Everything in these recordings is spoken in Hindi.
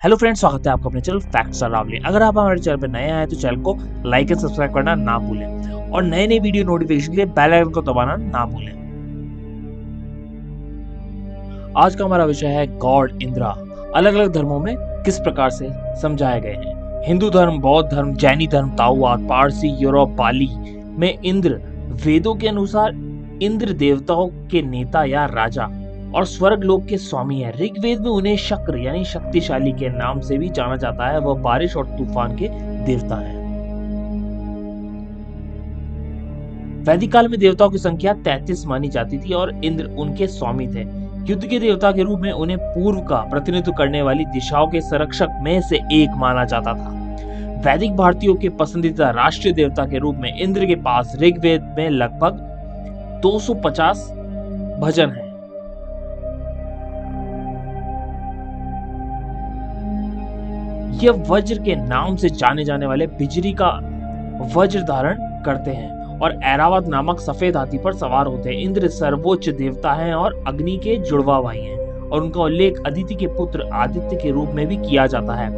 हेलो फ्रेंड्स, स्वागत है आपका अपने चैनल फैक्ट्स अरावली। अगर आप हमारे चैनल पर नए आए तो चैनल को लाइक एंड सब्सक्राइब करना ना भूलें और नए नए वीडियो नोटिफिकेशन के लिए बेल आइकन को दबाना ना भूलें। आज का हमारा विषय है गॉड इंद्रा अलग अलग धर्मों में किस प्रकार से समझाए गए हैं। हिंदू धर्म, बौद्ध धर्म, जैनी धर्म, ताओवाद, पारसी, यूरोप, बाली में इंद्र वेदों के अनुसार इंद्र देवताओं के नेता या राजा और स्वर्ग लोक के स्वामी है। ऋग्वेद में उन्हें शक्र यानी शक्तिशाली के नाम से भी जाना जाता है। वह बारिश और तूफान के देवता हैं। वैदिक काल में देवताओं की संख्या 33 मानी जाती थी और इंद्र उनके स्वामी थे। युद्ध के देवता के रूप में उन्हें पूर्व का प्रतिनिधित्व करने वाली दिशाओं के संरक्षक में से एक माना जाता था। वैदिक भारतीयों के पसंदीदा राष्ट्रीय देवता के रूप में इंद्र के पास ऋग्वेद में लगभग 250 भजन हैं। यह वज्र के नाम से जाने जाने वाले बिजली का वज्र धारण करते हैं और ऐरावत नामक सफेद हाथी पर सवार होते हैं। इंद्र सर्वोच्च देवता हैं और अग्नि के जुड़वा भाई हैं और उनका उल्लेख अदिति के पुत्र आदित्य के रूप में भी किया जाता है।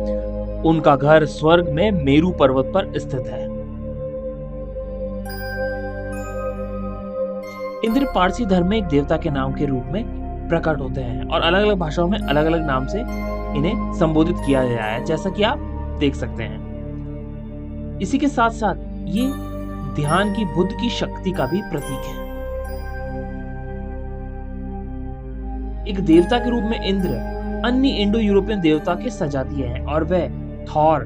उनका घर स्वर्ग में मेरु पर्वत पर स्थित है। इंद्र पारसी धर्म में एक देवता के नाम के रूप में प्रकट होते हैं और अलग अलग भाषाओं में अलग अलग नाम से इन्हें संबोधित किया गया है, जैसा कि आप देख सकते हैं। इसी के साथ साथ ये ध्यान की, बुद्ध की शक्ति का भी प्रतीक है। एक देवता के रूप में इंद्र अन्य इंडो यूरोपियन देवता के सजातीय हैं और वह थॉर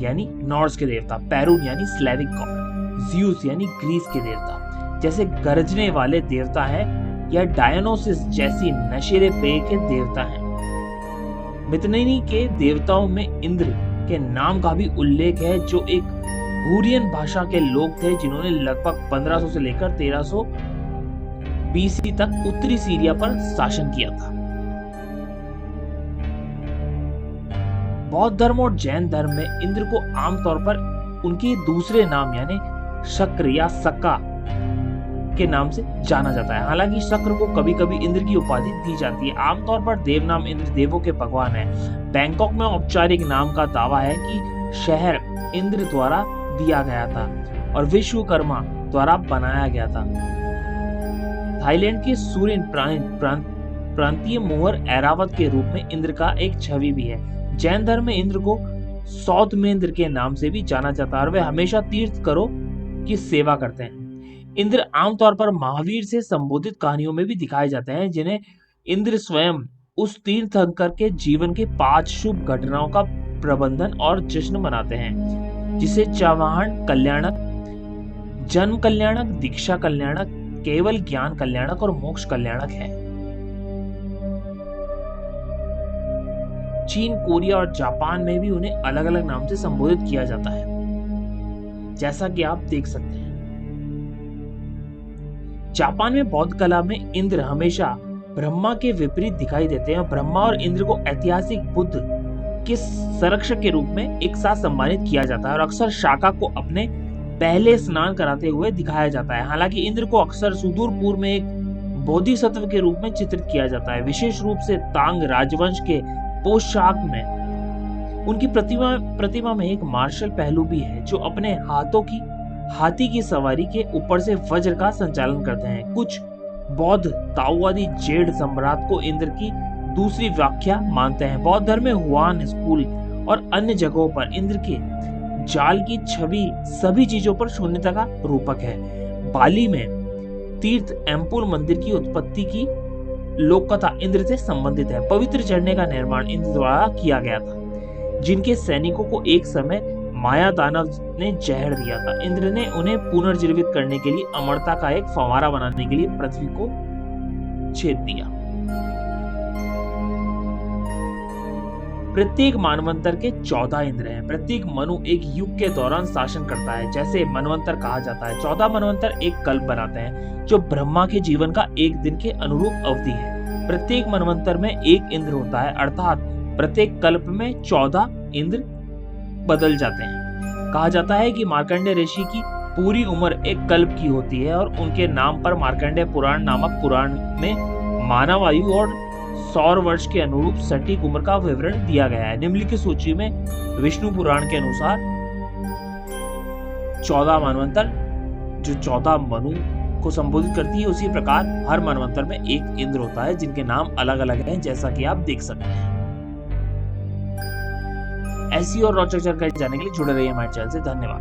यानी नॉर्स के देवता, पेरून यानी स्लेविक गॉड, ज़्यूस यानी ग्रीस के देवता जैसे गरजने वाले देवता हैं या डायनोसिस जैसी नशीले पेय के देवता हैं। मितनेनी के देवताओं में इंद्र के नाम का भी उल्लेख है, जो एक हुरियन भाषा के लोग थे जिन्होंने लगभग 1500 से लेकर 1300 बीसी तक उत्तरी सीरिया पर शासन किया था। बौद्ध धर्म और जैन धर्म में इंद्र को आमतौर पर उनके दूसरे नाम यानी शक्र या सक्का के नाम से जाना जाता है। हालांकि शक्र को कभी कभी इंद्र की उपाधि दी जाती है। आमतौर पर देव नाम इंद्र देवों के भगवान है। बैंकॉक में औपचारिक नाम का दावा है कि शहर इंद्र द्वारा दिया गया था और विश्वकर्मा द्वारा बनाया गया था। थाईलैंड के सूर्य प्रांतीय मोहर ऐरावत के रूप में इंद्र का एक छवि भी है। जैन धर्म में इंद्र को सौतमेंद्र के नाम से भी जाना जाता है और वे हमेशा तीर्थंकरों की सेवा करते हैं। इंद्र आमतौर पर महावीर से संबोधित कहानियों में भी दिखाए जाते हैं, जिन्हें इंद्र स्वयं उस तीर्थंकर के जीवन के 5 शुभ घटनाओं का प्रबंधन और जश्न मनाते हैं, जिसे चवाहन कल्याणक, जन्म कल्याणक, दीक्षा कल्याणक, केवल ज्ञान कल्याणक और मोक्ष कल्याणक है। चीन, कोरिया और जापान में भी उन्हें अलग अलग नाम से संबोधित किया जाता है, जैसा कि आप देख सकते हैं। जापान में बौद्ध कला में इंद्र हमेशा ब्रह्मा के विपरीत दिखाई देते हैं। ब्रह्मा और इंद्र को ऐतिहासिक बुद्ध के संरक्षक के रूप में एक साथ सम्मानित किया जाता है और अक्सर शाका को अपने पहले स्नान कराते हुए दिखाया जाता है। हालांकि इंद्र को अक्सर सुदूर पूर्व में एक बोधिसत्व के रूप में चित्रित किया जाता है, विशेष रूप से तांग राजवंश के पोशाक में। उनकी प्रतिमा में एक मार्शल पहलू भी है, जो अपने हाथी की सवारी के ऊपर से वज्र का संचालन करते हैं। कुछ बौद्ध ताओवादी जेड सम्राट को इंद्र की दूसरी व्याख्या मानते हैं। बौद्ध धर्म में हुआन स्कूल और अन्य जगहों पर इंद्र के जाल की छवि सभी चीजों पर शून्यता का रूपक है। बाली में तीर्थ एम्पुल मंदिर की उत्पत्ति की लोककथा इंद्र से संबंधित है। पवित्र झरने का निर्माण इंद्र द्वारा किया गया था, जिनके सैनिकों को एक समय माया दानव ने जहर दिया था। इंद्र ने उन्हें पुनर्जीवित करने के लिए अमरता का एक फव्वारा बनाने के लिए पृथ्वी को छेद दिया। प्रत्येक मानवंतर के 14 इंद्र हैं। प्रत्येक मनु एक युग के दौरान शासन करता है, जैसे मनवंतर कहा जाता है। 14 मनवंतर एक कल्प बनाते हैं, जो ब्रह्मा के जीवन का एक दिन के अनुरूप अवधि है। प्रत्येक मनवंतर में एक इंद्र होता है, अर्थात प्रत्येक कल्प में 14 इंद्र बदल जाते हैं। कहा जाता है कि मार्कंडेय ऋषि की पूरी उम्र एक कल्प की होती है और उनके नाम पर मार्कंडेय पुराण नामक पुराण में मानव आयु और सौर वर्ष के अनुरूप सटीक उम्र का विवरण दिया गया है। निम्नलिखित सूची में विष्णु पुराण के अनुसार 14 मनवंतर जो 14 मनु को संबोधित करती है, उसी प्रकार हर मनवंतर में एक इंद्र होता है जिनके नाम अलग अलग हैं, जैसा कि आप देख सकते हैं। ऐसी और रोचक जानकारी जानने के लिए जुड़े रहिए हमारे चैनल से। धन्यवाद।